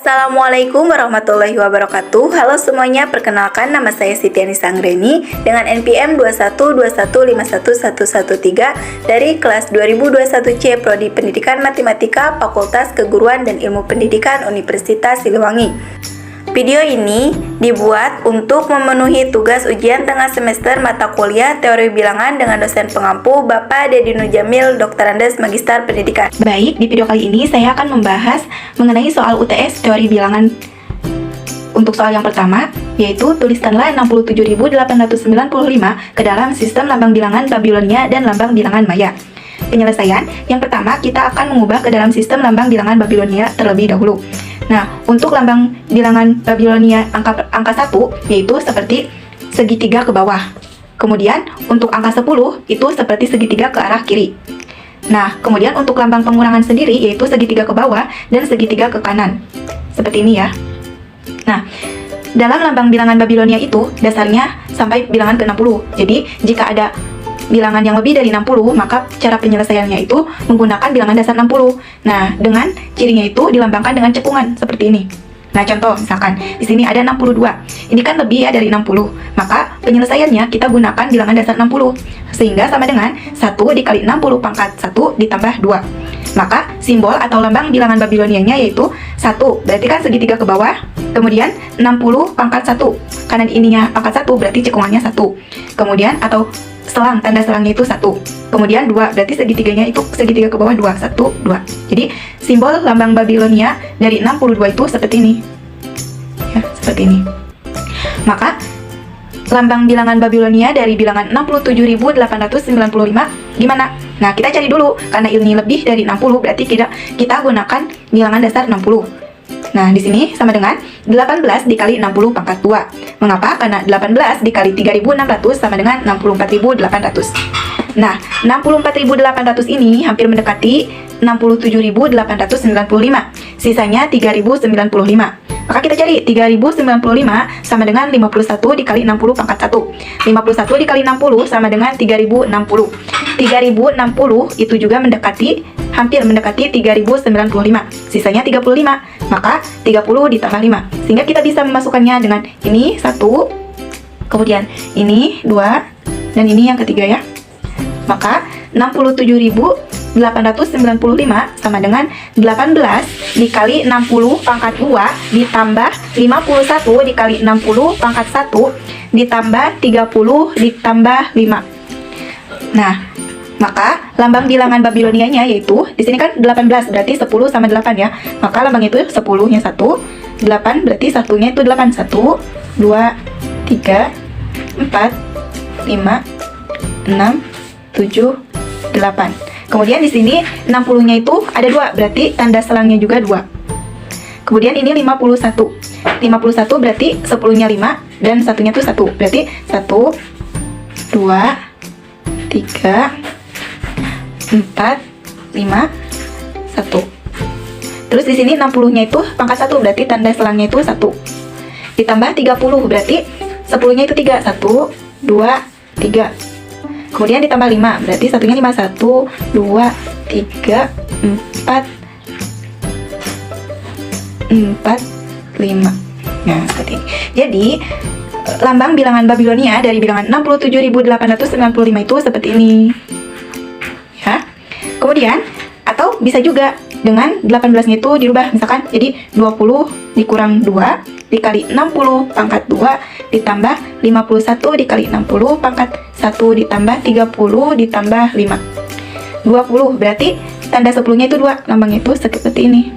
Assalamualaikum warahmatullahi wabarakatuh. Halo semuanya, perkenalkan nama saya Siti Anissa Anggreni dengan NPM 212151113 dari kelas 2021C Prodi Pendidikan Matematika Fakultas Keguruan dan Ilmu Pendidikan Universitas Siliwangi. Video ini dibuat untuk memenuhi tugas ujian tengah semester mata kuliah Teori Bilangan dengan dosen pengampu Bapak Dedi Nurjamil, Dr. Andes, Magister Pendidikan. Baik, di video kali ini saya akan membahas mengenai soal UTS Teori Bilangan. Untuk soal yang pertama, yaitu tuliskanlah 67.895 ke dalam sistem lambang bilangan Babilonia dan lambang bilangan Maya. Penyelesaian, yang pertama kita akan mengubah ke dalam sistem lambang bilangan Babilonia terlebih dahulu. Nah, untuk lambang bilangan Babilonia angka 1 yaitu seperti segitiga ke bawah. Kemudian untuk angka 10 itu seperti segitiga ke arah kiri. Nah, kemudian untuk lambang pengurangan sendiri yaitu segitiga ke bawah dan segitiga ke kanan. Seperti ini ya. Nah, dalam lambang bilangan Babilonia itu dasarnya sampai bilangan ke-60. Jadi, jika ada bilangan yang lebih dari 60, maka cara penyelesaiannya itu menggunakan bilangan dasar 60. Nah, dengan cirinya itu dilambangkan dengan cekungan seperti ini. Nah, contoh misalkan di sini ada 62. Ini kan lebih ya dari 60. Maka penyelesaiannya kita gunakan bilangan dasar 60. Sehingga sama dengan 1 dikali 60 pangkat 1 ditambah 2. Maka simbol atau lambang bilangan Babilonianya yaitu 1. Berarti kan segitiga ke bawah. Kemudian 60 pangkat 1. Karena ininya pangkat 1 berarti cekungannya 1. Kemudian atau selang, tanda selangnya itu 1. Kemudian 2, berarti segitiganya itu segitiga ke bawah 2, 1, 2. Jadi simbol lambang Babilonia dari 62 itu seperti ini. Ya, seperti ini. Maka lambang bilangan Babilonia dari bilangan 67.895 gimana? Nah, kita cari dulu. Karena ini lebih dari 60, berarti kita gunakan bilangan dasar 60. Nah, di sini sama dengan 18 dikali 60 pangkat 2. Mengapa? Karena 18 dikali 3.600 sama dengan 64.800. Nah, 64.800 ini hampir mendekati 67.895. Sisanya 3.095. Maka kita cari 3.095 sama dengan 51 dikali 60 pangkat 1. 51 dikali 60 sama dengan 3.060. 3.060 itu juga hampir mendekati 3.095. Sisanya 35. Maka 30 ditambah 5. Sehingga kita bisa memasukkannya dengan ini 1, kemudian ini 2, dan ini yang ketiga ya. Maka 67.895 sama dengan 18 dikali 60 pangkat 2 ditambah 51 dikali 60 pangkat 1 ditambah 30 ditambah 5. Nah, maka lambang bilangan Babilonianya yaitu di sini kan 18 berarti 10 sama 8 ya. Maka lambang itu 10-nya 1, 8 berarti satunya itu 8. 1, 2, 3, 4, 5, 6, 7, 8. Kemudian di sini 60-nya itu ada 2, berarti tanda selangnya juga 2. Kemudian ini 51. 51 berarti 10-nya 5 dan satunya itu 1. Berarti 1, 2, 3, 4, 5, 1. Terus di sini 60-nya itu pangkat 1, berarti tanda selangnya itu 1. Ditambah 30 berarti 10-nya itu 3. 1, 2, 3. Kemudian ditambah 5, berarti satunya 5. 1, 2, 3, 4, 5. Nah, seperti ini. Jadi, lambang bilangan Babilonia dari bilangan 67.895 itu seperti ini. Ya. Kemudian, atau bisa juga dengan 18-nya itu dirubah. Misalkan, jadi 20 dikurang 2 dikali 60 pangkat 2 ditambah 51 dikali 60 pangkat 1 ditambah 30 ditambah 5. 20 berarti tanda 10-nya itu 2, lambangnya itu seperti ini.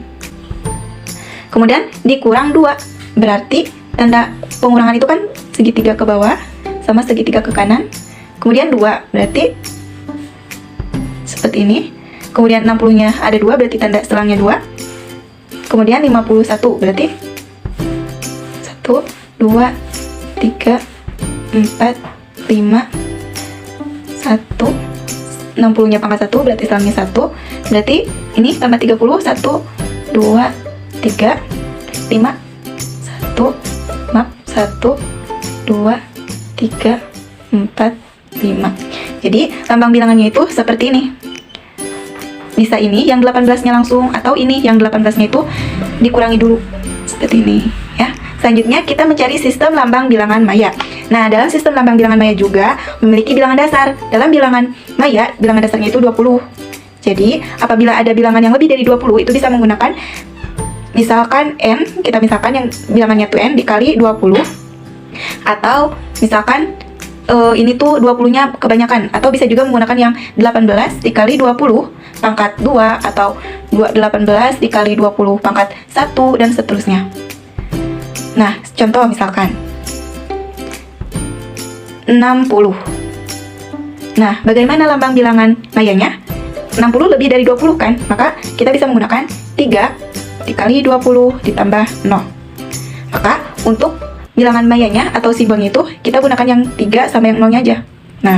Kemudian dikurang 2 berarti tanda pengurangan itu kan segitiga ke bawah sama segitiga ke kanan. Kemudian 2 berarti seperti ini. Kemudian 60-nya ada 2 berarti tanda selangnya 2. Kemudian 51 berarti 1, 2, 3, 4, 5, 1. 60-nya pangkat 1 berarti selangnya 1. Berarti ini tambah 30, 1, 2, 3, 5, 1, maaf, 1, 2, 3, 4, 5. Jadi lambang bilangannya itu seperti ini. Bisa ini yang 18-nya langsung, atau ini yang 18-nya itu dikurangi dulu. seperti ini ya. Selanjutnya kita mencari sistem lambang bilangan maya. Nah, dalam sistem lambang bilangan maya juga memiliki bilangan dasar. Dalam bilangan maya, bilangan dasarnya itu 20. Jadi, apabila ada bilangan yang lebih dari 20, itu bisa menggunakan misalkan n, kita misalkan yang bilangannya tuh n dikali 20. Atau misalkan ini tuh 20-nya kebanyakan, atau bisa juga menggunakan yang 18 dikali 20 pangkat 2 atau 18 dikali 20 pangkat 1 dan seterusnya. Nah, contoh misalkan 60. Nah, bagaimana lambang bilangan mayanya? 60 lebih dari 20 kan? Maka kita bisa menggunakan 3 dikali 20 ditambah 0. Maka untuk bilangan mayanya atau simbolnya itu kita gunakan yang 3 sama yang 0-nya aja. Nah,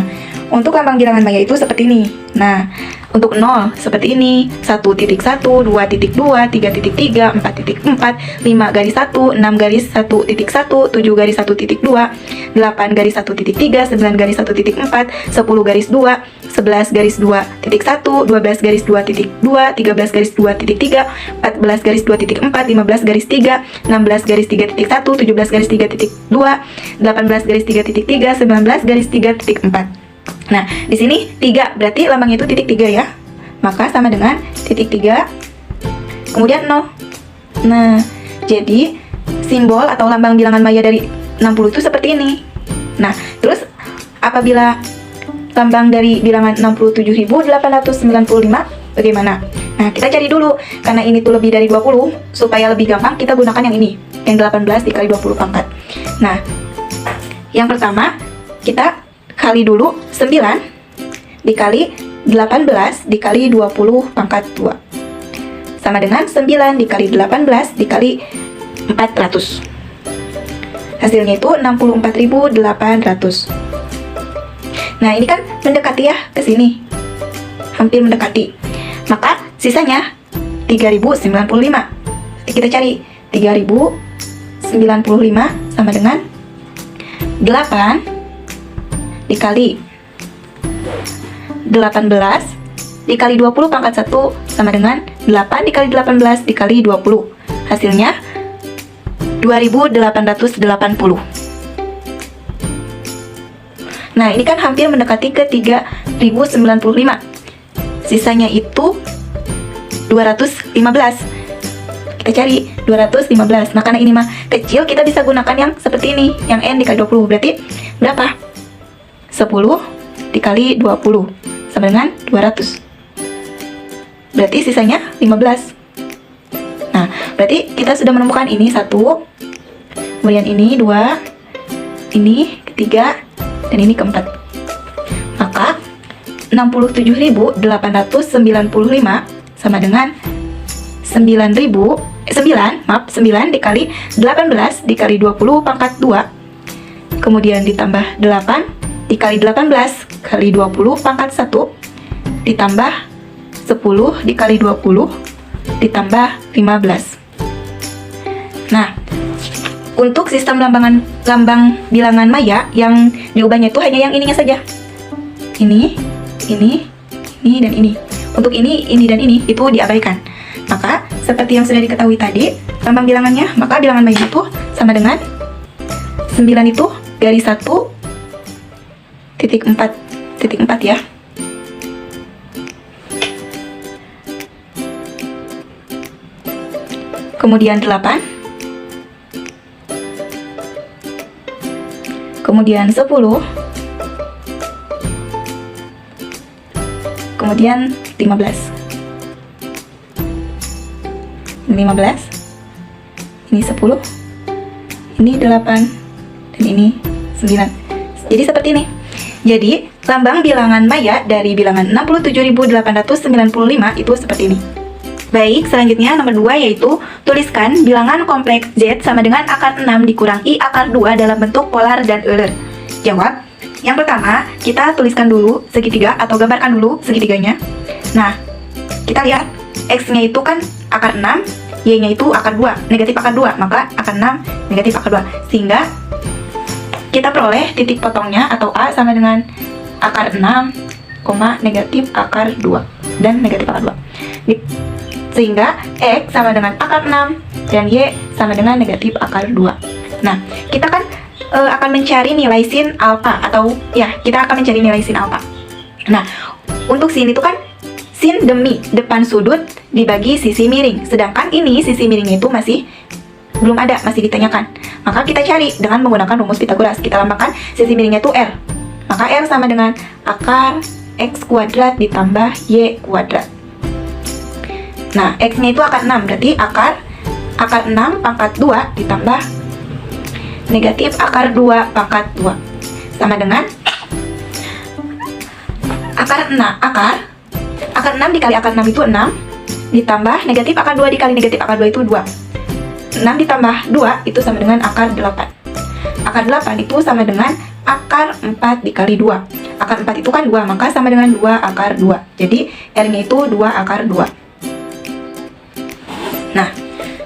untuk lambang bilangan maya itu seperti ini. Nah, untuk 0 seperti ini, 1.1, 2.2, 3.3, 4.4, 5 garis 1, 6 garis 1.1, 7 garis 1.2, 8 garis 1.3, 9 garis 1.4, 10 garis 2, 11 garis 2.1, 12 garis 2.2, 13 garis 2.3, 14 garis 2.4, 15 garis 3, 16 garis 3.1, 17 garis 3.2, 18 garis 3.3, 19 garis 3.4. Nah, di sini 3 berarti lambangnya itu titik 3 ya. Maka sama dengan titik 3 kemudian 0. Nah, jadi simbol atau lambang bilangan maya dari 60 itu seperti ini. Nah, terus apabila lambang dari bilangan 67.895 bagaimana? Nah, kita cari dulu. Karena ini tuh lebih dari 20, supaya lebih gampang kita gunakan yang ini, yang 18 dikali 20 pangkat. Nah, yang pertama kita kali dulu 9 dikali 18 dikali 20 pangkat 2 sama dengan 9 dikali 18 dikali 400. Hasilnya itu 64.800. Nah, ini kan mendekati ya ke sini. Hampir mendekati. Maka sisanya 3095. Kita cari 3095 sama dengan 8 dikali 18 dikali 20 pangkat 1 sama dengan 8 dikali 18 dikali 20. Hasilnya 2880. Nah, ini kan hampir mendekati ke 3095. Sisanya itu 215. Kita cari 215. Nah, karena ini mah kecil, kita bisa gunakan yang seperti ini, yang n dikali 20. Berarti berapa? 10 dikali 20 sama dengan 200. Berarti sisanya 15. Nah, berarti kita sudah menemukan ini 1, kemudian ini 2, ini ketiga, dan ini keempat. Maka 67.895 sama dengan 9 dikali 18 dikali 20 pangkat 2, kemudian ditambah 8 dikali 18 kali 20 pangkat 1 ditambah 10 dikali 20 ditambah 15. Nah, untuk sistem lambang bilangan maya yang diubahnya itu hanya yang ininya saja. Ini, dan ini. Untuk ini dan ini itu diabaikan. Maka seperti yang sudah diketahui tadi, lambang bilangannya, maka bilangan maya itu sama dengan 9 itu garis 1 titik 4 ya. Kemudian 8, kemudian 10, kemudian 15. Ini 15, ini 10, ini 8, dan ini 9. Jadi seperti ini. Jadi, lambang bilangan maya dari bilangan 67.895 itu seperti ini. Baik, selanjutnya nomor 2 yaitu tuliskan bilangan kompleks Z sama dengan akar 6 dikurang I akar 2 dalam bentuk polar dan Euler. Jawab. Yang pertama, kita tuliskan dulu segitiga atau gambarkan dulu segitiganya. Nah, kita lihat X-nya itu kan akar 6, Y-nya itu akar 2, negatif akar 2, maka akar 6 negatif akar 2. Sehingga kita peroleh titik potongnya atau A sama dengan akar 6, negatif akar 2 dan negatif akar 2. Sehingga X sama dengan akar 6 dan Y sama dengan negatif akar 2. Nah, kita kan akan mencari nilai sin alfa, atau ya, kita akan mencari nilai sin alfa. Nah, untuk sin itu kan sin demi depan sudut dibagi sisi miring. Sedangkan ini sisi miringnya itu masih belum ada, masih ditanyakan. Maka kita cari dengan menggunakan rumus Pitagoras. Kita lambangkan sisi miringnya itu R. Maka R sama dengan akar X kuadrat ditambah Y kuadrat. Nah, X-nya itu akar 6, berarti akar 6 pangkat 2 ditambah negatif akar 2 pangkat 2 sama dengan akar 6 dikali akar 6 itu 6 ditambah negatif akar 2 dikali negatif akar 2 itu 2. 6 ditambah 2 itu sama dengan akar 8. Akar 8 itu sama dengan akar 4 dikali 2. Akar 4 itu kan 2, maka sama dengan 2 akar 2. Jadi R-nya itu 2 akar 2. Nah,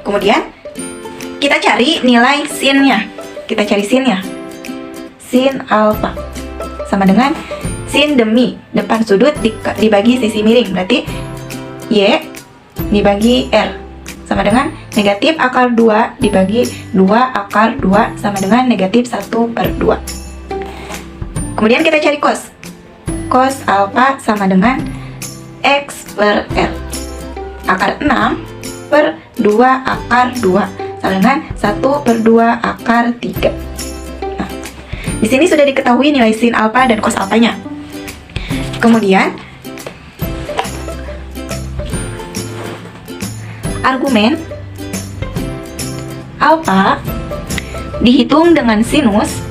kemudian kita cari nilai sin-nya. Kita cari sin-nya. Sin alfa sama dengan sin demi depan sudut dibagi sisi miring. Berarti Y dibagi R sama dengan negatif akar 2 dibagi 2 akar 2 sama dengan negatif 1/2. Kemudian kita cari cos. Cos alfa sama dengan X per R. Akar 6 per 2 akar 2 sama dengan 1/2 akar 3. Nah, di sini sudah diketahui nilai sin alfa dan cos alfanya. Kemudian argumen alfa dihitung dengan sinus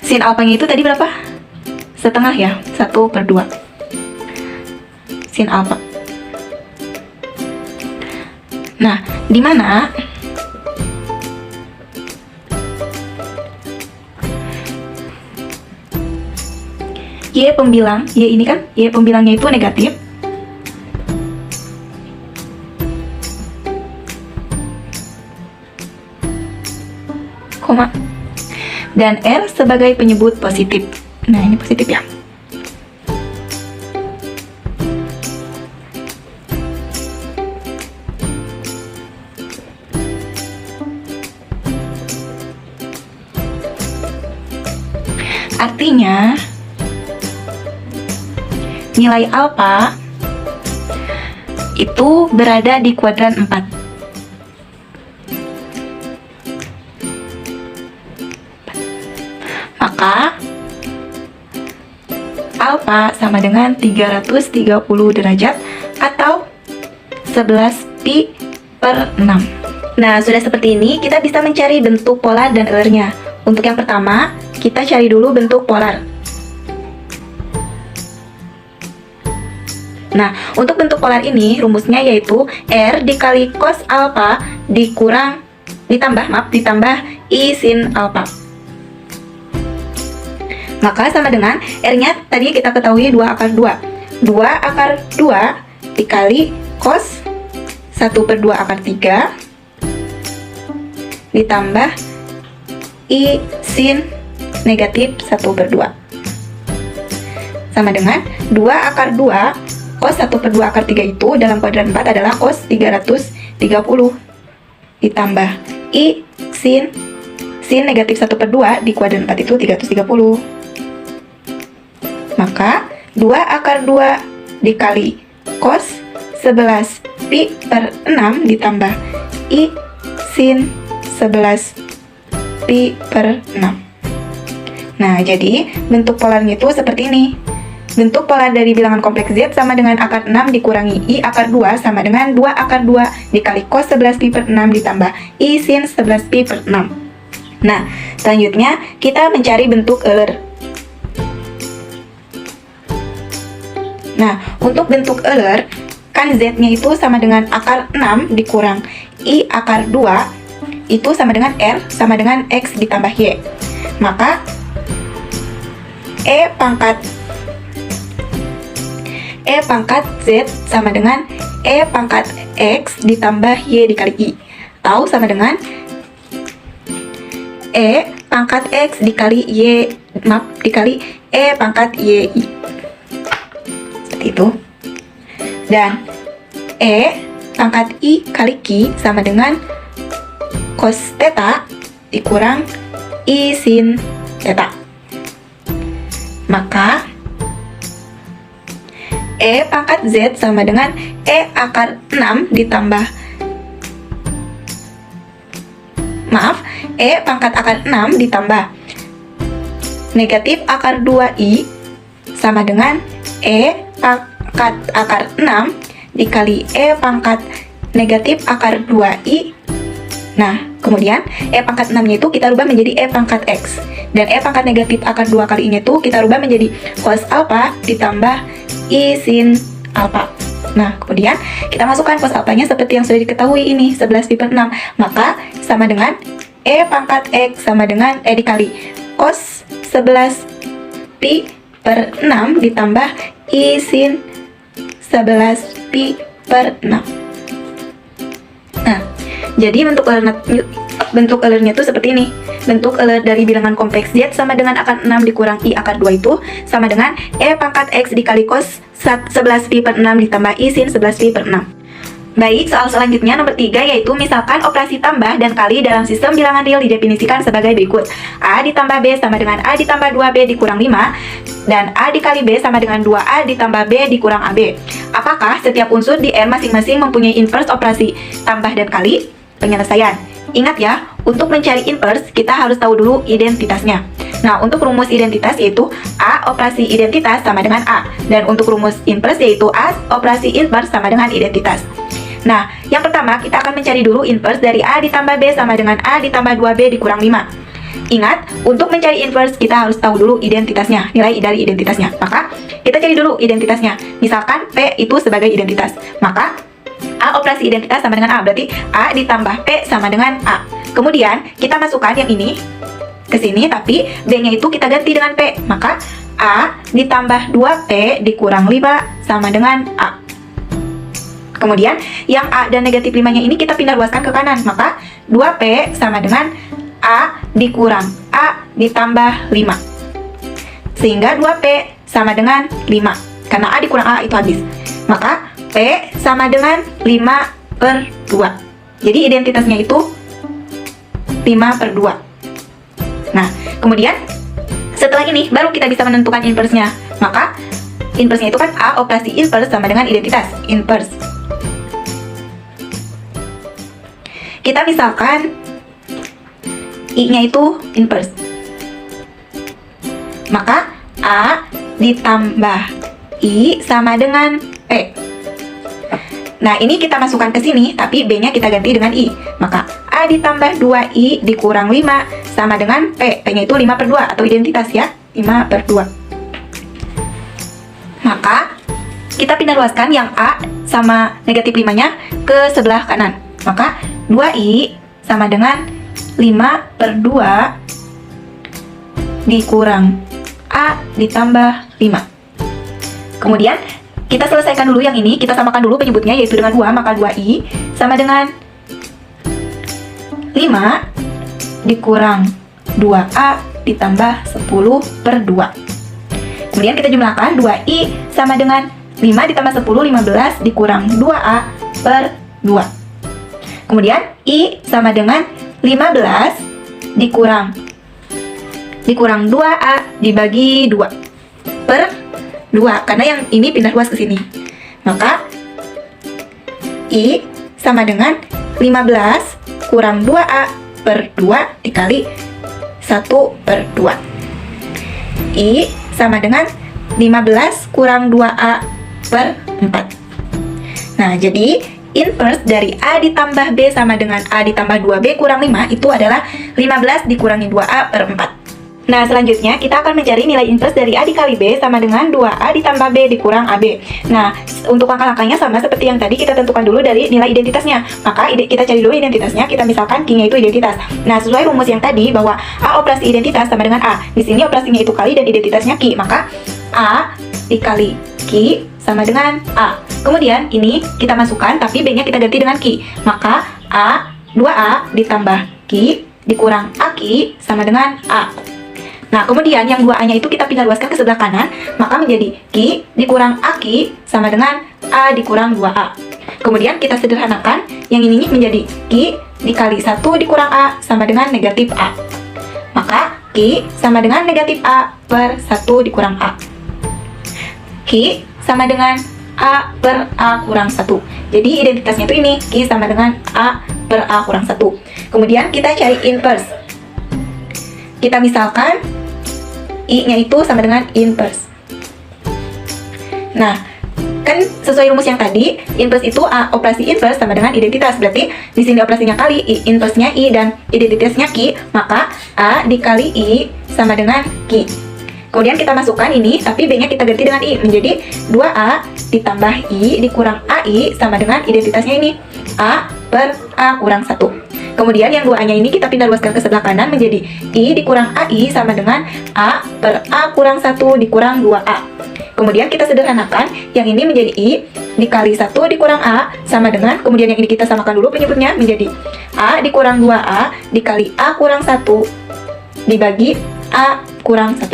sin alfanya itu tadi berapa? Setengah ya, 1/2 sin alfa. Nah, di mana Y pembilang, Y ini kan, Y pembilangnya itu negatif, koma, dan R sebagai penyebut positif. Nah, ini positif ya. Artinya nilai alfa itu berada di kuadran 4. Maka alfa sama dengan 330 derajat atau 11 pi per 6. Nah, sudah seperti ini kita bisa mencari bentuk polar dan Euler-nya. Untuk yang pertama, kita cari dulu bentuk polar. Nah, untuk bentuk polar ini rumusnya yaitu R dikali cos alfa ditambah I sin alfa. Maka sama dengan R-nya tadi kita ketahui 2 akar 2. 2 akar 2 dikali cos 1/2 akar 3 ditambah I sin negatif 1/2 sama dengan 2 akar 2 cos 1/2 akar 3 itu dalam kuadran 4 adalah cos 330 ditambah I sin negatif 1/2 di kuadran 4 itu 330. Maka 2 akar 2 dikali cos 11 pi per 6 ditambah I sin 11 pi per 6. Nah, jadi bentuk polarnya itu seperti ini. Bentuk polar dari bilangan kompleks Z sama dengan akar 6 dikurangi I akar 2 sama dengan 2 akar 2 dikali cos 11 pi per 6 ditambah I sin 11 pi per 6. Nah, selanjutnya kita mencari bentuk Euler. Nah, untuk bentuk Euler, kan Z-nya itu sama dengan akar 6 dikurang I akar 2 itu sama dengan R sama dengan X ditambah Y. Maka E pangkat Z sama dengan E pangkat X ditambah Y dikali I, atau sama dengan E pangkat X dikali dikali E pangkat YI. Seperti itu. Dan E pangkat I kali Q sama dengan cos theta dikurang I sin theta. Maka E pangkat Z sama dengan E akar 6 ditambah E pangkat akar 6 ditambah negatif akar 2I sama dengan E pangkat akar 6 dikali E pangkat negatif akar 2I. Nah, kemudian E pangkat 6-nya itu kita rubah menjadi E pangkat X. Dan E pangkat negatif akar 2 kali ini itu kita rubah menjadi cos alpha ditambah I sin alpha. Nah, kemudian kita masukkan cos alpha-nya seperti yang sudah diketahui ini, 11 pi per 6. Maka sama dengan E pangkat X sama dengan E dikali cos 11 pi per 6 ditambah I sin 11 pi per 6. Nah, jadi bentuk Euler-nya itu seperti ini. Bentuk Euler dari bilangan kompleks Z sama dengan akar 6 dikurang I akar 2 itu sama dengan E pangkat X dikali cos 11 pi per 6 ditambah I sin 11 pi per 6. Baik, soal selanjutnya nomor 3 yaitu misalkan operasi tambah dan kali dalam sistem bilangan real didefinisikan sebagai berikut. A ditambah B sama dengan A ditambah 2B dikurang 5 dan A dikali B sama dengan 2A ditambah B dikurang AB. Apakah setiap unsur di R masing-masing mempunyai inverse operasi tambah dan kali? Penyelesaian. Ingat ya, untuk mencari inverse kita harus tahu dulu identitasnya. Nah, untuk rumus identitas yaitu A operasi identitas sama dengan A. Dan untuk rumus inverse yaitu A operasi inverse sama dengan identitas. Nah, yang pertama kita akan mencari dulu inverse dari A ditambah B sama dengan A ditambah 2B dikurang 5. Ingat, untuk mencari inverse kita harus tahu dulu identitasnya, nilai dari identitasnya. Maka, kita cari dulu identitasnya. Misalkan P itu sebagai identitas. Maka, A operasi identitas sama dengan A, berarti A ditambah P sama dengan A. Kemudian, kita masukkan yang ini ke sini, tapi B-nya itu kita ganti dengan P. Maka, A ditambah 2P dikurang 5 sama dengan A. Kemudian, yang A dan negatif 5-nya ini kita pindah luaskan ke kanan. Maka, 2P sama dengan A dikurang A ditambah 5. Sehingga 2P sama dengan 5. Karena A dikurang A itu habis. Maka, P sama dengan 5 per 2. Jadi, identitasnya itu 5 per 2. Nah, kemudian, setelah ini, baru kita bisa menentukan inverse-nya. Maka, inverse-nya itu kan A operasi inverse sama dengan identitas. Inverse. Kita misalkan I-nya itu inverse. Maka A ditambah I sama dengan P. Nah, ini kita masukkan ke sini, tapi B-nya kita ganti dengan I. Maka A ditambah 2I dikurang 5 sama dengan P. P-nya itu 5 per 2 atau identitas ya. 5 per 2. Maka kita pindah luaskan yang A sama negatif 5-nya ke sebelah kanan. Maka 2I sama dengan 5 per 2 dikurang A ditambah 5. Kemudian kita selesaikan dulu yang ini, kita samakan dulu penyebutnya yaitu dengan 2, maka 2I sama dengan 5 dikurang 2A ditambah 10 per 2. Kemudian kita jumlahkan 2I sama dengan 5 ditambah 10, 15 dikurang 2A per 2. Kemudian I sama dengan 15 dikurang 2A dibagi 2 per 2, karena yang ini pindah luas ke sini. Maka I sama dengan 15 kurang 2A per 2 dikali 1 per 2. I sama dengan 15 kurang 2A per 4. Nah, jadi inverse dari A ditambah B sama dengan A ditambah 2B kurang 5 itu adalah 15 dikurangi 2A per 4. Nah, selanjutnya kita akan mencari nilai inverse dari A dikali B sama dengan 2A ditambah B dikurang AB. Nah, untuk langkah-langkahnya sama seperti yang tadi, kita tentukan dulu dari nilai identitasnya. Maka kita cari dulu identitasnya, kita misalkan Q-nya itu identitas. Nah, sesuai rumus yang tadi bahwa A operasi identitas sama dengan A. Di sini operasinya itu kali dan identitasnya Q. Maka A dikali Q sama dengan A. Kemudian ini kita masukkan tapi B-nya kita ganti dengan Q. Maka A 2A ditambah Q dikurang A Aki sama dengan A. Nah, kemudian yang 2A-nya itu kita pindah luaskan ke sebelah kanan, maka menjadi Ki dikurang Aki sama dengan A dikurang 2A. Kemudian kita sederhanakan, yang ini menjadi Ki dikali 1 dikurang A sama dengan negatif A. Maka Ki sama dengan negatif A per 1 dikurang A. Ki sama dengan A per A kurang 1. Jadi identitasnya itu ini, Ki sama dengan A per A kurang 1. Kemudian kita cari inverse. Kita misalkan I-nya itu sama dengan inverse. Nah, kan sesuai rumus yang tadi, inverse itu A, operasi inverse sama dengan identitas. Berarti di sini operasinya kali, inverse-nya I dan identitasnya Ki, maka A dikali I sama dengan Ki. Kemudian kita masukkan ini, tapi B-nya kita ganti dengan I, menjadi 2A ditambah I dikurang AI sama dengan identitasnya ini, A per A kurang 1. Kemudian yang 2A-nya ini kita pindah luaskan ke sebelah kanan menjadi I dikurang AI sama dengan A per A kurang 1 dikurang 2A. Kemudian kita sederhanakan, yang ini menjadi I dikali 1 dikurang A sama dengan, kemudian yang ini kita samakan dulu penyebutnya menjadi A dikurang 2A dikali A kurang 1 dibagi A kurang 1.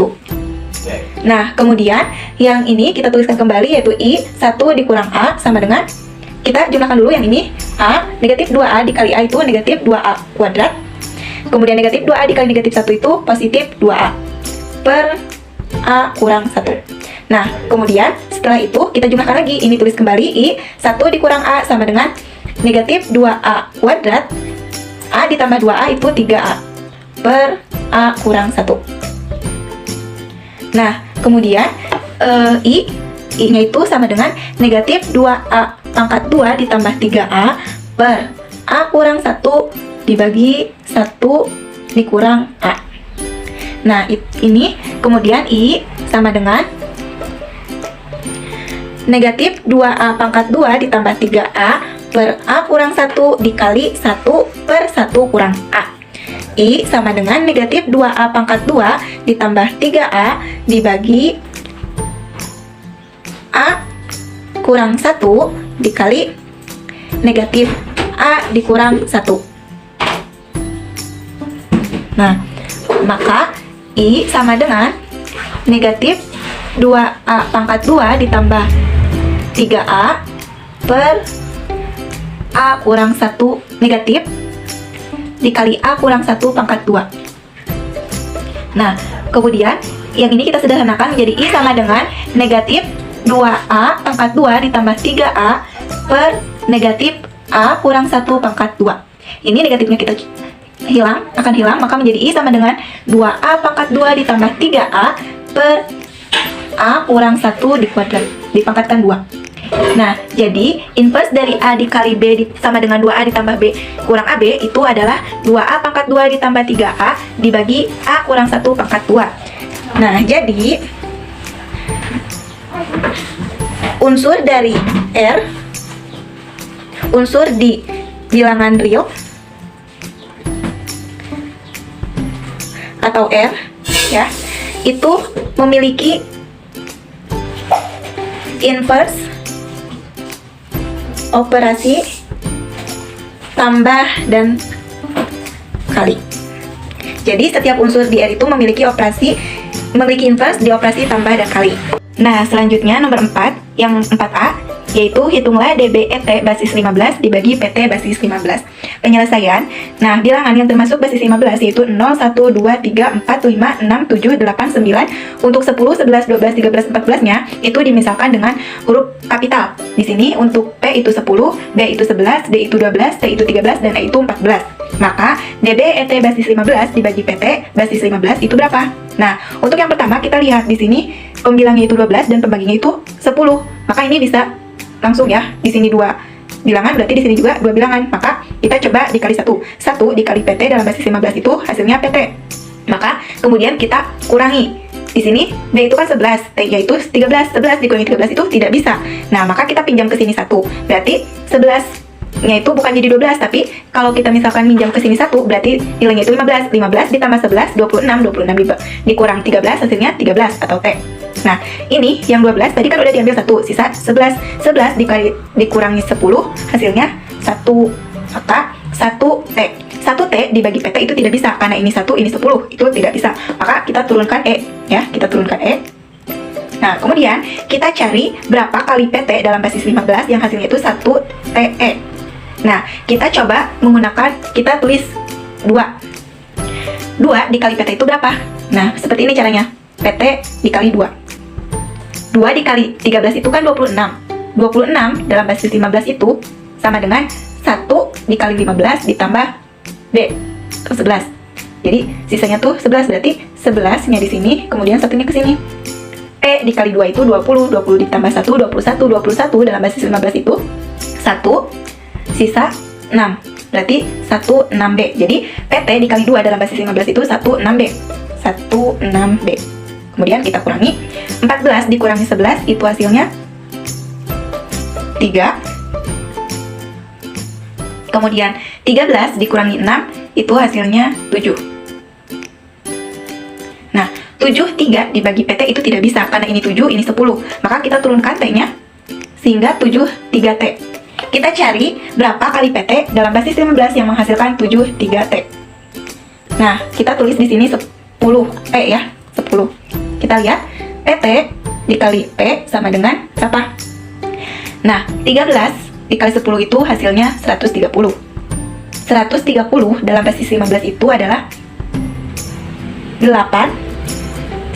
Nah, kemudian yang ini kita tuliskan kembali, yaitu I 1 dikurang A sama dengan, kita jumlahkan dulu yang ini, A negatif 2A dikali A itu negatif 2A kuadrat. Kemudian negatif 2A dikali negatif 1 itu positif 2A per A kurang 1. Nah, kemudian setelah itu kita jumlahkan lagi, ini tulis kembali I 1 dikurang A sama dengan negatif 2A kuadrat, A ditambah 2A itu 3A per A kurang 1. Nah, kemudian I-nya itu sama dengan negatif 2A pangkat 2 ditambah 3A per A kurang 1 dibagi 1 dikurang A. Nah, ini kemudian I sama dengan negatif 2A pangkat 2 ditambah 3A per A kurang 1 dikali 1 per 1 kurang A. I sama dengan negatif 2A pangkat 2 ditambah 3A dibagi A kurang 1 dikali negatif A dikurang 1. Nah, maka I sama dengan negatif 2A pangkat 2 ditambah 3A per A kurang 1 negatif dikali A kurang 1 pangkat 2. Nah, kemudian yang ini kita sederhanakan menjadi I sama dengan negatif 2A pangkat 2 ditambah 3A per negatif A kurang 1 pangkat 2. Ini negatifnya kita akan hilang, maka menjadi I sama dengan 2A pangkat 2 ditambah 3A per A kurang 1 dipangkatkan 2. Nah, jadi inverse dari A dikali B sama dengan 2A ditambah B kurang AB itu adalah 2A pangkat 2 ditambah 3A dibagi A kurang 1 pangkat 2. Nah, jadi unsur dari R, unsur di bilangan real atau R ya, itu memiliki inverse operasi tambah dan kali. Jadi setiap unsur di R itu memiliki inverse di operasi tambah dan kali. Nah, selanjutnya nomor 4, yang 4A, yaitu hitunglah DBET basis 15 dibagi PT basis 15. Penyelesaian, nah bilangan yang termasuk basis 15 yaitu 0, 1, 2, 3, 4, 5, 6, 7, 8, 9. Untuk 10, 11, 12, 13, 14 nya itu dimisalkan dengan huruf kapital. Di sini untuk P itu 10, B itu 11, D itu 12, T itu 13, dan E itu 14. Maka DBET basis 15 dibagi PT basis 15 itu berapa? Nah, untuk yang pertama kita lihat di sini pembilangnya itu 12 dan pembaginya itu 10. Maka ini bisa langsung ya, di sini 2 bilangan, berarti di sini juga 2 bilangan. Maka kita coba dikali 1. 1 dikali PT dalam basis 15 itu hasilnya PT. Maka kemudian kita kurangi. Di sini B itu kan 11, T nya itu 13. 11 dikurangi 13 itu tidak bisa. Nah, maka kita pinjam ke sini 1. Berarti 11 nya itu bukan jadi 12, tapi kalau kita misalkan minjam ke sini 1, berarti nilainya itu 15. 15 ditambah 11, 26. 26 dikurang 13, hasilnya 13 atau T. Nah, ini yang 12 tadi kan udah diambil 1, sisa 11. 11 dikurangi 10, hasilnya 1, maka 1 T. 1 1T dibagi PT itu tidak bisa, karena ini 1, ini 10, itu tidak bisa. Maka kita turunkan E, ya, kita turunkan E. Nah, kemudian kita cari berapa kali PT dalam basis 15 yang hasilnya itu 1TE. Nah, kita coba menggunakan, kita tulis 2. 2 dikali PT itu berapa? Nah, seperti ini caranya. PT dikali 2. 2 dikali 13 itu kan 26. 26 dalam basis 15 itu sama dengan 1 dikali 15 ditambah B, itu 11. Jadi, sisanya tuh 11, berarti 11-nya di sini, kemudian satunya ke sini. E dikali 2 itu 20, 20 ditambah 1, 21, 21 dalam basis 15 itu 1, sisa 6, berarti 16B. Jadi PT dikali 2 dalam basis 15 itu 16B, 16B. Kemudian kita kurangi, 14 dikurangi 11 itu hasilnya 3. Kemudian 13 dikurangi 6 itu hasilnya 7. Nah, 7 3 dibagi PT itu tidak bisa, karena ini 7, ini 10. Maka kita turunkan T-nya, sehingga 7 3T. Kita cari berapa kali PT dalam basis 15 yang menghasilkan 7 3T. Nah, kita tulis di sini 10 P ya, 10. Kita lihat, PT dikali P sama dengan berapa? Nah, 13 dikali 10 itu hasilnya 130. 130 dalam basis 15 itu adalah 8,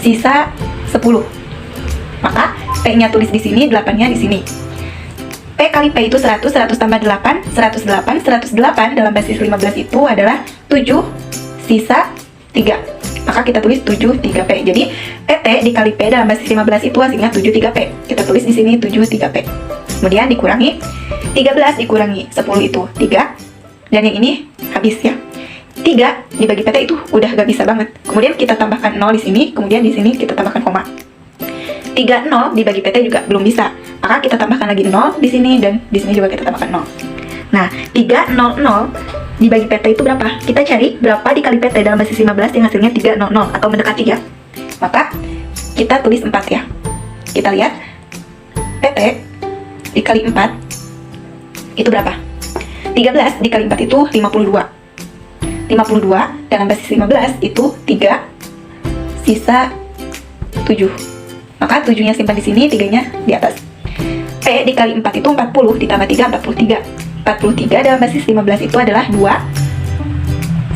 sisa 10. Maka P-nya tulis di sini, 8-nya di sini. P kali P itu 100, 100 tambah 8, 108. 108 dalam basis 15 itu adalah 7, sisa 3. Maka kita tulis 7 3P. Jadi PT dikali P dalam basis 15 itu hasilnya 7 3P. Kita tulis di sini 7 3P. Kemudian dikurangi 13 dikurangi 10 itu 3. Dan yang ini habis ya. 3 dibagi PT itu udah gak bisa banget. Kemudian kita tambahkan 0 di sini, kemudian di sini kita tambahkan koma. 30 dibagi PT juga belum bisa. Maka kita tambahkan lagi 0 di sini dan di sini juga kita tambahkan 0. Nah, 300 dibagi PT itu berapa? Kita cari berapa dikali PT dalam basis 15 yang hasilnya 300 atau mendekati ya. Maka kita tulis 4 ya. Kita lihat PT dikali 4 itu berapa? 13 dikali 4 itu 52. 52 dalam basis 15 itu 3, sisa 7. Maka 7-nya simpan di sini, 3-nya di atas. P dikali 4 itu 40, ditambah 3, 43. 43 dalam basis 15 itu adalah 2,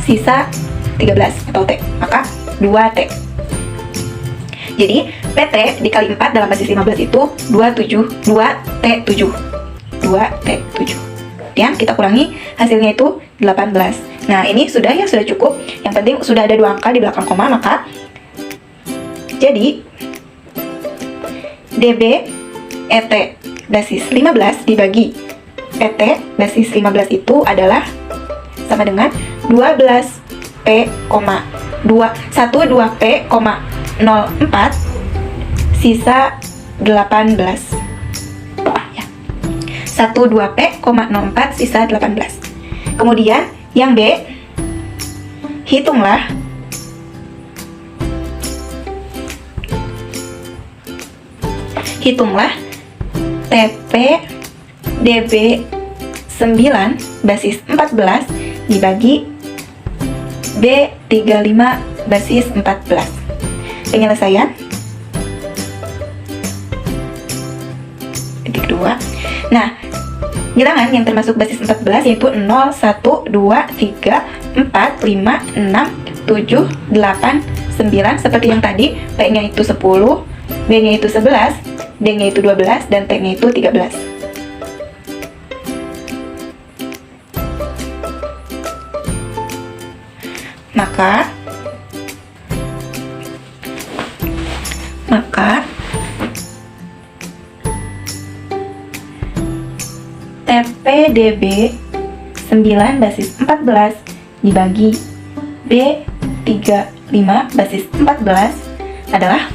sisa 13 atau T. Maka 2T. Jadi PT dikali 4 dalam basis 15 itu 2T7. 2T7. Dan kita kurangi, hasilnya itu 18. Nah, ini sudah ya, sudah cukup. Yang penting sudah ada 2 angka di belakang koma, maka jadi DB ET basis 15 dibagi PT basis 15 itu adalah sama dengan 12P, 12P,04 sisa 18 ya. 12P,04 sisa 18. Kemudian yang B, hitunglah TP DB 9 basis 14 dibagi B35 basis 14. Penyelesaian titik 2. Nah, bilangan yang termasuk basis 14 yaitu 0, 1, 2, 3, 4, 5, 6, 7, 8, 9. Seperti yang tadi, P-nya itu 10, B-nya itu 11, D-nya itu 12, dan T-nya itu 13. Maka TPDB 9 basis 14 dibagi B35 basis 14 adalah,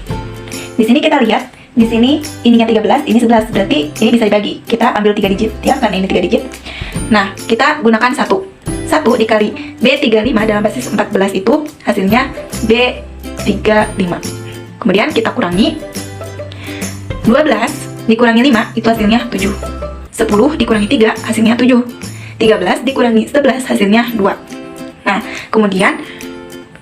di sini kita lihat, di sini ininya 13, ini 11, berarti ini bisa dibagi. Kita ambil 3 digit ya, karena ini 3 digit. Nah, kita gunakan 1 dikali B35 dalam basis 14 itu hasilnya B35. Kemudian kita kurangi 12 dikurangi 5 itu hasilnya 7. 10 dikurangi 3 hasilnya 7. 13 dikurangi 11 hasilnya 2. Nah, kemudian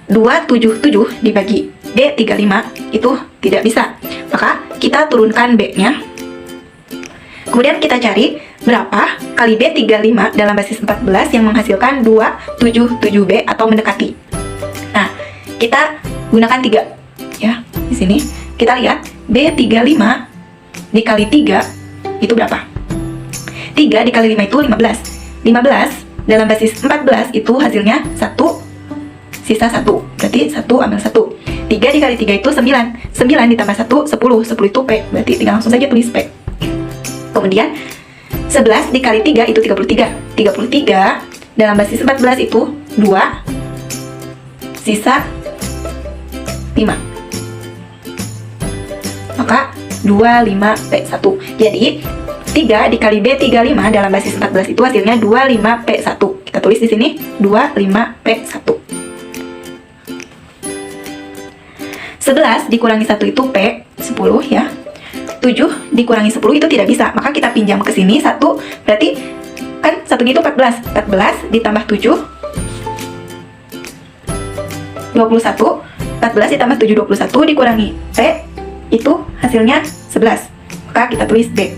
277 dibagi B35 itu tidak bisa. Maka kita turunkan B-nya. Kemudian kita cari berapa kali B35 dalam basis 14 yang menghasilkan 277B atau mendekati. Nah, kita gunakan 3 ya. Di sini kita lihat B35 dikali 3 itu berapa? 3 dikali 5 itu 15. 15 dalam basis 14 itu hasilnya 1, sisa 1. Berarti 1 ambil 1. 3 dikali 3 itu 9. 9 ditambah 1, 10. 10 itu P. Berarti tinggal langsung saja tulis P. Kemudian 11 dikali 3 itu 33. 33 dalam basis 14 itu 2, sisa 5. Maka 25P1. Jadi 3 dikali B35 dalam basis 14 itu hasilnya 25P1. Kita tulis di sini 25P1. 11 dikurangi 1 itu P, 10 ya. 7 dikurangi 10 itu tidak bisa. Maka kita pinjam ke sini 1, berarti kan satunya itu 14. 14 ditambah 7, 21. 14 ditambah 7, 21 dikurangi P, itu hasilnya 11. Maka kita tulis B.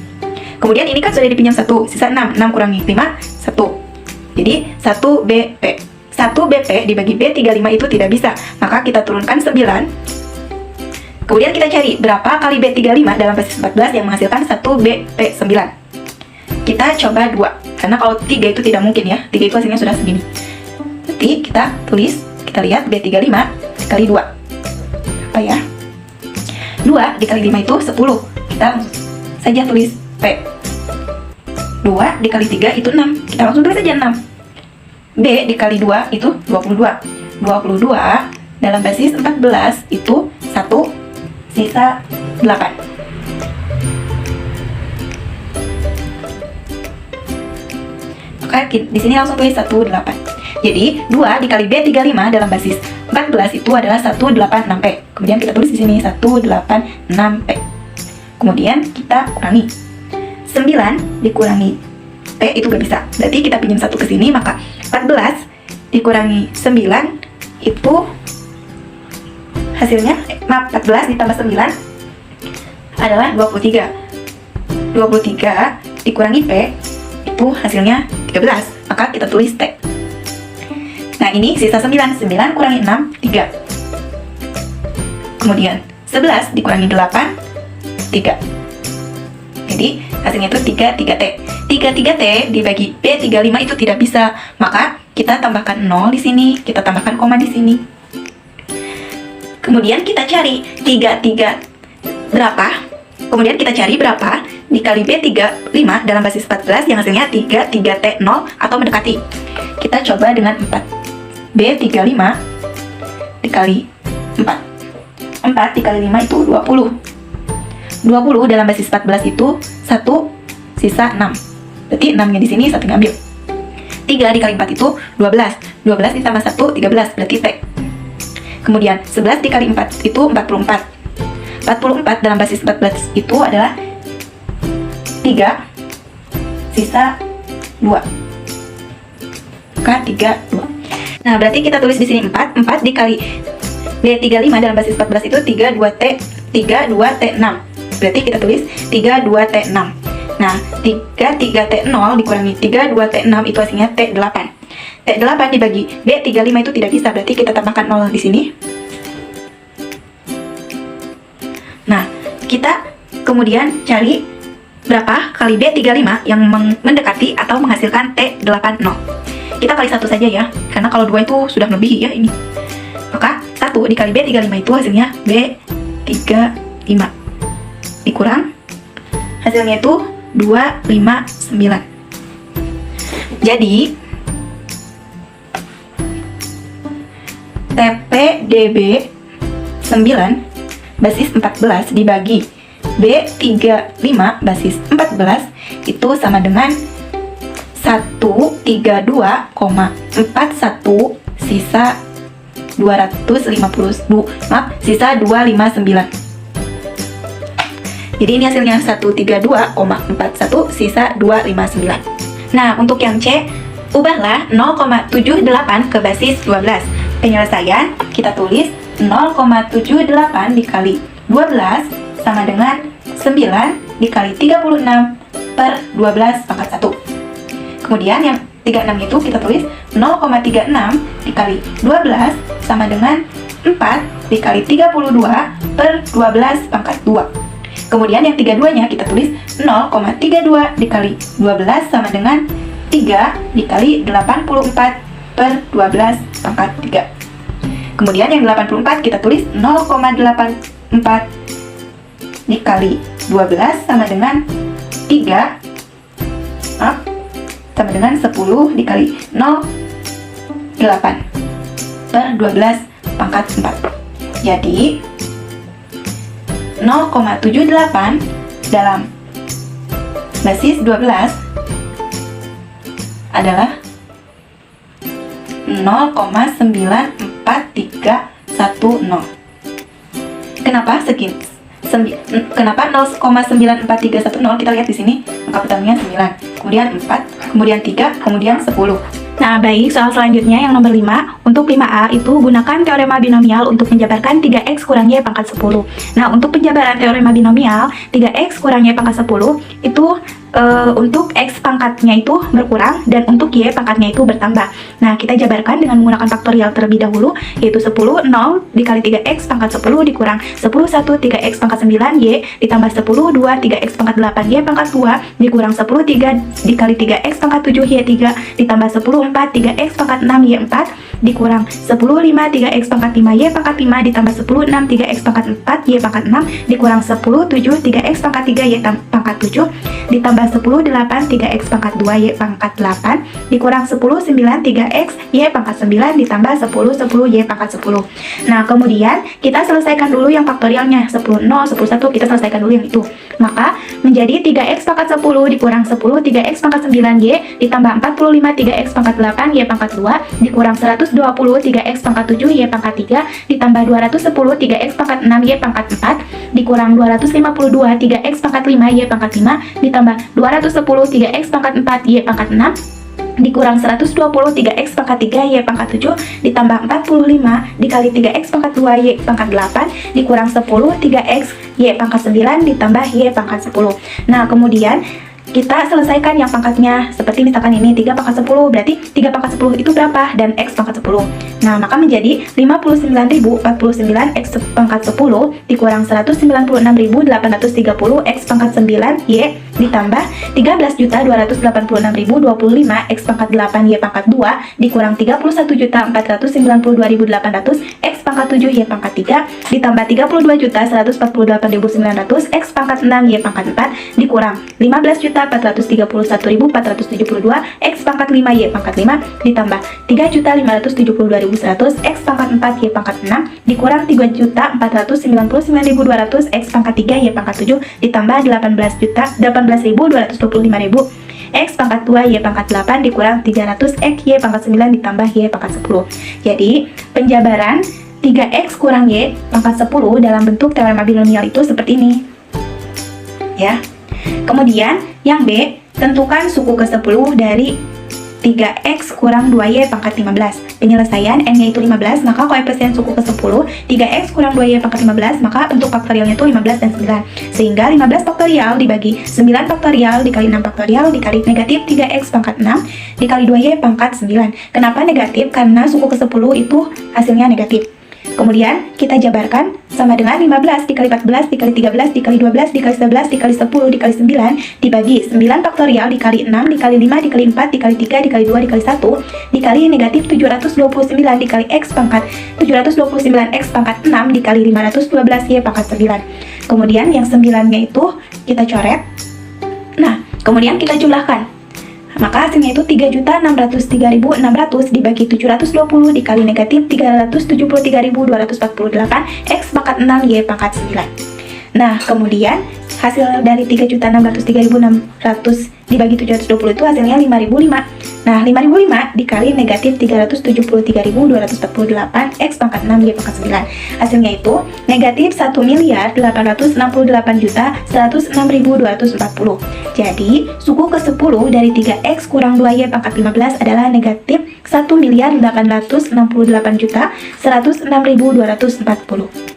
Kemudian ini kan sudah dipinjam 1, sisa 6. 6 kurangi 5, 1. Jadi 1BP. 1BP dibagi B35 itu tidak bisa. Maka kita turunkan 9. Kemudian kita cari berapa kali B35 dalam basis 14 yang menghasilkan 1BP9. Kita coba 2. Karena kalau 3 itu tidak mungkin ya. 3 itu hasilnya sudah segini. Berarti kita tulis, kita lihat B35 dikali 2. Apa ya? 2 dikali 5 itu 10. Kita langsung saja tulis P. 2 dikali 3 itu 6. Kita langsung tulis saja 6. B dikali 2 itu 22. 22 dalam basis 14 itu 1, sisa 8. Maka di sini langsung tulis 18. Jadi 2 dikali B35 dalam basis 14 itu adalah 186P. Kemudian kita tulis di sini 186P. Kemudian kita kurangi 9 dikurangi P itu gak bisa. Berarti kita pinjam 1 ke sini, maka 14 dikurangi 9 itu hasilnya 14 ditambah 9 adalah 23. 23 dikurangi P itu hasilnya 13. Maka kita tulis T. Nah, ini sisa 9. 9 kurangi 6, 3. Kemudian 11 dikurangi 8, 3. Jadi hasilnya itu 33T. 33T dibagi B35 itu tidak bisa. Maka kita tambahkan 0 di sini, kita tambahkan koma di sini. Kemudian kita cari 33 berapa? Kemudian kita cari berapa dikali B35 dalam basis 14 yang hasilnya 33T0 atau mendekati. Kita coba dengan 4. B35 dikali 4. 4 dikali 5 itu 20. 20 dalam basis 14 itu 1, sisa 6. Berarti 6-nya di sini 1 ngambil. 3 dikali 4 itu 12. 12 ditambah 1, 13. Berarti T. Kemudian 11 dikali 4 itu 44. 44 dalam basis 14 itu adalah 3, sisa 2. Maka 3, 2. Nah, berarti kita tulis di sini 4. 4 dikali B35 dalam basis 14 itu 32T, 32T6. Berarti kita tulis 32T6. Nah, 33T0 dikurangi 32T6 itu hasilnya T8. T8 dibagi B35 itu tidak bisa, berarti kita tambahkan 0 di sini. Nah, kita kemudian cari berapa kali B35 yang mendekati atau menghasilkan T80. Kita kali 1 saja ya, karena kalau 2 itu sudah melebihi ya ini. Maka 1 dikali B35 itu hasilnya B35. Dikurang, hasilnya itu 259. Jadi TPDB 9 basis 14 dibagi B35 basis 14 itu sama dengan 132,41 sisa sisa 259. Jadi ini hasilnya 132,41 sisa 259. Nah, untuk yang C Ubahlah 0,78 ke basis 12. Penyelesaian, kita tulis 0,78 dikali 12 sama dengan 9 dikali 36 per 12 pangkat 1. Kemudian yang 36 itu kita tulis 0,36 dikali 12 sama dengan 4 dikali 32 per 12 pangkat 2. Kemudian yang 32-nya kita tulis 0,32 dikali 12 sama dengan 3 dikali 84 per 12 pangkat 3. Kemudian yang 84 kita tulis 0,84 dikali 12 sama dengan 3 sama dengan 10 dikali 0,8 per 12 pangkat 4. Jadi 0,78 dalam basis 12 adalah 0,94310. Kenapa segini? Kenapa 0,94310? Kita lihat di sini angka pertamanya 9, kemudian 4, kemudian 3, kemudian 10. Nah, baik, soal selanjutnya yang nomor 5. Untuk 5A itu gunakan teorema binomial untuk menjabarkan 3x kurang y pangkat 10. Nah, untuk penjabaran teorema binomial 3x kurang y pangkat 10 itu untuk x pangkatnya itu berkurang dan untuk y pangkatnya itu bertambah. Nah, kita jabarkan dengan menggunakan faktorial terlebih dahulu, yaitu 10, 0 dikali 3x pangkat 10 dikurang 10, 1, 3x pangkat 9 y ditambah 10, 2, 3x pangkat 8 y pangkat 2 dikurang 10, 3 dikali 3x pangkat 7 y 3 ditambah 10, 4, 3x pangkat 6 y 4 dikurang 10, 5, 3x pangkat 5 y pangkat 5 ditambah 10, 6, 3x pangkat 4 y pangkat 6 dikurang 10, 7, 3x pangkat 3 y pangkat 7 ditambah 10, 8, 3x pangkat 2 y pangkat 8 dikurang 10, 9, 3x y pangkat 9 ditambah 10, 10 y pangkat 10. Nah, kemudian kita selesaikan dulu yang faktorialnya 10, 0, 10, 1, kita selesaikan dulu yang itu. Maka menjadi 3x pangkat 10 dikurang 10, 3x pangkat 9 y ditambah 45, 3x pangkat 8 y pangkat 2 dikurang 120, 3x pangkat 7 y pangkat 3 ditambah 210, 3x pangkat 6 y pangkat 4 dikurang 252, 3x pangkat 5 y pangkat 5 ditambah 210, 3x pangkat 4 y pangkat 6 dikurang 120, 3x pangkat 3 y pangkat 7 ditambah 45 dikali 3x pangkat 2 y pangkat 8 dikurang 10, 3x y pangkat 9 ditambah y pangkat 10. Nah, kemudian kita selesaikan yang pangkatnya seperti misalkan ini 3 pangkat 10, berarti 3 pangkat 10 itu berapa dan x pangkat 10. Nah, maka menjadi 59.049 x pangkat 10 dikurang 196.830 x pangkat 9 y ditambah 13.286.025 x pangkat 8 y pangkat 2 dikurang 31.492.800 x pangkat 7 y pangkat 3 ditambah 32.148.900 x pangkat 6 y pangkat 4 dikurang 15.431.472 x pangkat 5 y pangkat 5 ditambah 3.572.100 x pangkat 4 y pangkat 6 dikurang 3.499.200 x pangkat 3 y pangkat 7 ditambah 18.225.000 x pangkat 2 y pangkat 8 dikurang 300 x y pangkat 9 ditambah y pangkat 10. Jadi penjabaran 3x kurang y pangkat 10 dalam bentuk teorema binomial itu seperti ini ya. Kemudian yang B, tentukan suku ke-10 dari 3x kurang 2y pangkat 15. Penyelesaian n-nya itu 15, maka koefisien suku ke-10 3x kurang 2y pangkat 15, maka untuk faktorialnya itu 15 dan 9. Sehingga 15 faktorial dibagi 9 faktorial dikali 6 faktorial dikali negatif 3x pangkat 6 dikali 2y pangkat 9. Kenapa negatif? Karena suku ke-10 itu hasilnya negatif. Kemudian kita jabarkan sama dengan 15 dikali 14 dikali 13 dikali 12 dikali 11 dikali 10 dikali 9 dibagi 9 faktorial dikali 6 dikali 5 dikali 4 dikali 3 dikali 2 dikali 1 dikali negatif 729 dikali x pangkat 729 x pangkat 6 dikali 512 y pangkat 9. Kemudian yang 9-nya itu kita coret. Nah, kemudian kita jumlahkan. Maka hasilnya itu 3.603.600 dibagi 720 dikali negatif 373.248 x pangkat 6 y pangkat 9. Nah, kemudian hasil dari 3.603.600 dibagi 720 itu hasilnya 5.005. Nah, 5.005 dikali negatif 373.248 X pangkat 6 Y pangkat 9. Hasilnya itu negatif 1.868.106.240. Jadi, suku ke-10 dari 3X kurang 2Y pangkat 15 adalah negatif 1.868.106.240.